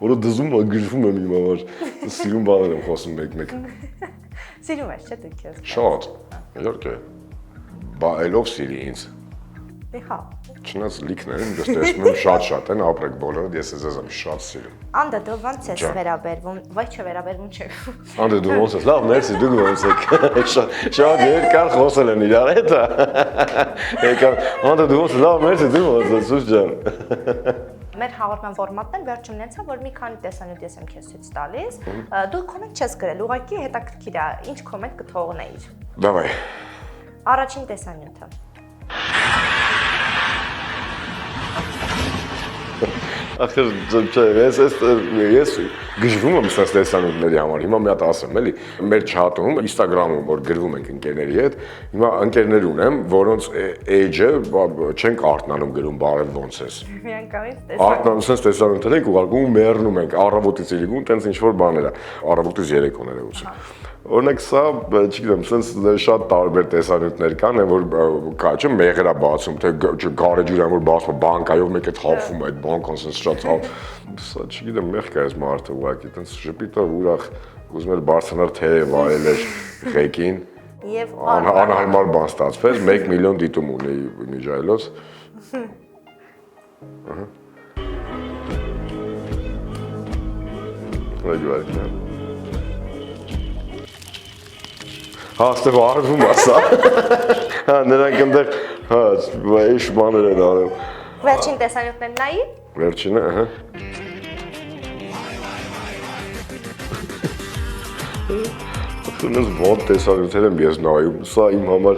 Speaker 1: Որը դզում գժվում եմ իմ համար, սիրուն բաներ եմ խոսում մեկ-մեկ։
Speaker 3: Սիրում ես, չէ՞ դու քեզ։
Speaker 1: Շատ, իհարկե։ Բա այլով սիրի ինձ։
Speaker 3: Դե հա։
Speaker 1: Չնայած լիքներն ես տեսնում եմ շատ են ապրեք բոլորը, ես ձեզ եմ շատ սիրում։
Speaker 3: Անդա դու ո՞նց ես վերաբերվում, վայ չվերաբերվում չէ։
Speaker 1: Անդա դու ո՞նց ես, լավ, մերսի, դուք ո՞նց եք։ Շատ երկար խոսել են իրար հետ։ Անդա դու ո՞նց ես, լավ, մերսի, դու ո՞նց ես, Սուս ջան։
Speaker 3: Մեր հաղորդման ֆորմատն էլ վերջումն է, որ մի քանի տեսանյութ ես եմ քեզ ցույց տալիս։ Դու կոմենտ չես գրել, ուղղակի հետաքրքիր է, ինչ կոմենտ կթողնեիր։
Speaker 1: Դավայ։
Speaker 3: Առաջին տեսանյութը։
Speaker 1: Ախր ես գժվում եմ սենց տեսանյութերի համար։ Հիմա մի հատ ասեմ, էլի, մեր չաթում, Instagram-ում, որ գրվում ենք ընկերների հետ, հիմա ընկերներ ունեմ, որոնց age-ը չենք արթնանում գրում բարև ոնց ես։
Speaker 3: Միանգամից
Speaker 1: Արթնանում սենց տեսանյութեր ենք ուղարկում ու մեռնում ենք, առավոտից իրիկուն, տենց ինչ-որ բաներ է, առավոտից երեկոն երևույթ։ Օրինակ սա, չգիտեմ, սենց շատ տարբեր տեսանյութներ կան, որ կա չէ մեղերա բացում, թե գարեջուրան որ բացում, բանկայով մեկ է թափվում այդ բանկան սենց շատ ցավ։ Սա չգիտեմ, մեղ կա այս մարդը ուղղակի, տենց շփիտը ուրախ ուզում էր բարձրանալ թե վայել էր ղեկին։
Speaker 3: Եվ
Speaker 1: անհարմար բան ստացվեց, 1 միլիոն դիտում ունի միջայլոց։ Ահա։ Հա, ստեղ արվում ասա։ Հա, նրանք այնտեղ, հա, ինչ բաներ են արել։
Speaker 3: վերջին տեսանյութներն նայի։
Speaker 1: Վերջինը, ահա։ Ինձ ոնց տեսանյութեր եմ ես նայում, սա իմ համար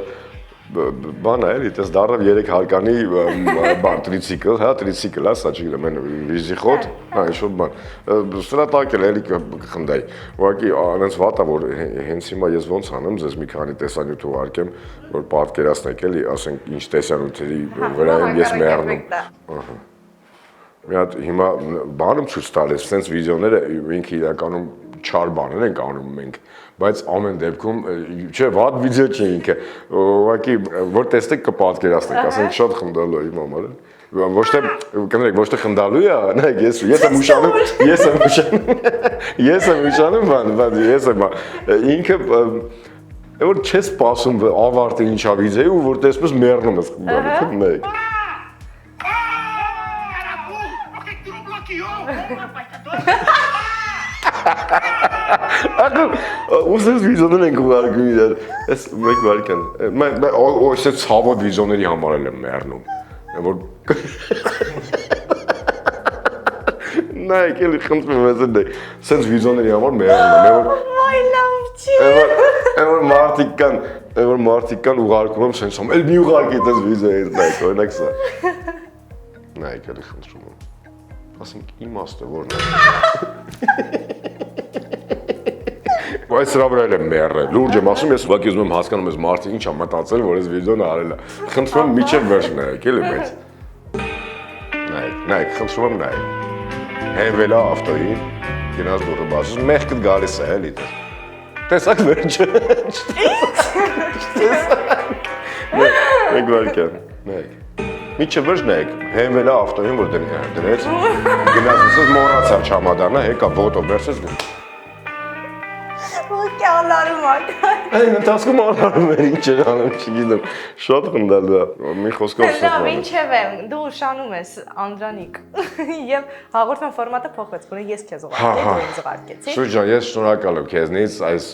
Speaker 1: բան է, էլի, տես դառավ 3 հարկանի բան, տրիցիկլ, հա, տրիցիկլ, սա չգիտեմ, այն վիզիխոտ, հա, ինչ-որ բան։ Սրա տակ էլ էլի կխնդայի։ Ուղղակի անենց վատ է, որ հենց հիմա ես ոնց անեմ, ձեզ մի քանի տեսանյութ ուղարկեմ, որ պատկերացնեք էլի, ասենք ինչ տեսանյութերի վրա եմ ես մեռնում։ Ահա։ Մի հատ հիմա բան եմ ցույց տալիս, sense վիդեոները ինքը իրականում չար բաներ ենք անում մենք, բայց ամեն դեպքում, չէ, վատ վիդեո չի ինքը, ուղղակի որ տեսնեք կպատկերացնեք, ասենք շատ խնդալու է իմ համար, ոչ թե կներեք, ոչ թե խնդալու է, նայեք, ես եմ ուշանում, ես եմ ինքը որ չես սպասում ավարտը ինչա վիդեոյի ու որ տեսնում ես մեռնում ես խնդալու, նայեք։ Ուսես վիդեոներ ենք ուղարկում իրար, ես մեկ վարկան, այս ցավոտ վիդեոների համար էլ եմ մեռնում, որ նայեք էլի խնդրում ես դե, սենց վիդեոների համար մեռնում եմ,
Speaker 3: Ոայ լավ չի։
Speaker 1: որ մարդիկ կան ուղարկում եմ սենց եմ, էլ մի ուղարկի տես վիդեոյից նայեք, օրինակ սա, նայեք էլի խնդրում եմ, ասենք իմաստը որն է։ Այս սրա վրա եմ մեռել, լուրջ եմ ասում, ես ուղղակի ուզում եմ հասկանում ես մարդը ինչ է մտածել, որ այս վիդեոն արել է։ Խնդրում եմ միջև վերջ նայեք, էլի մեծ։ Նայեք, խնդրում եմ նայեք։ Հենվելա ավտոյին, գնաց դուրը բացում, մեղքդ գալիս է, էլի տես։ Տեսակ վերջը։ Մեկ վարկյան, նայեք։ Միջև վերջ նայեք, հենվելա ավտոյին, որ դրեց, գնաց մոռացավ չամադանը, եկա ոտո վերցրեց
Speaker 3: Ոկե ալարում ակա։
Speaker 1: Այն ընթացքում ալարում էր, ինչ էր անում, չգիտեմ, շատ խնդալու է, մի խոսքով
Speaker 3: Լավ, ինչև եմ, դու ուշանում ես, Անդրանիկ, և հաղորդման ֆորմատը փոխվեց, որը ես քեզ ուղարկեցի, դու ինձ ուղարկեցի։
Speaker 1: Շուրջան, ես շնորհակալ եմ քեզնից այս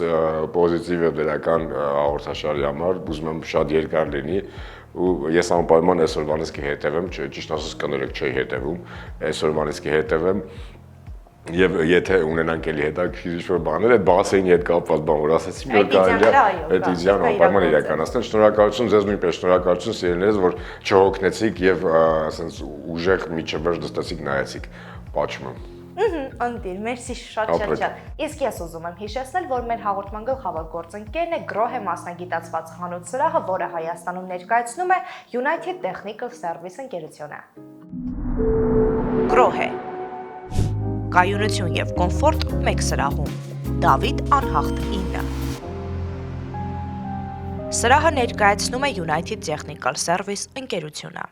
Speaker 1: պոզիտիվ և դրական հաղորդաշարի համար, ուզում եմ շատ երկար լինի, ու ես անպայման այսօրվանից կհետևեմ, ճիշտ ասած կներեք չի հետևում, այսօրվանից կհետևեմ Եվ եթե ունենանք էլի հետաքրքիր ինչ-որ բաներ, այդ բասեինի հետ կապված բան, որ ասեցի, որ կարելի է այդ իդեան անպայման իրականացնել։ Շնորհակալություն ձեզ նույնպես, շնորհակալություն սիրելիներս, որ չհոգնեցիք եւ ասենց ուժեղ միջև վերջ դստեցիք նայեցիք։ Պատճում եմ։
Speaker 3: Անդիր, մերսի շատ։ Իսկ ես ուզում եմ հիշեցնել, որ մեր հաղորդման գլխավոր գործընկերն է Grohe մասնագիտացված խանութ սրահը, որը Հայաստանում ներկայացնում է United Technical Service ընկերությունը։ Grohe Կայունություն և կոմֆորտ մեկ սրահում, Դավիթ Անհախտ 9 Սրահը ներկայացնում է United Technical Service ընկերությունը։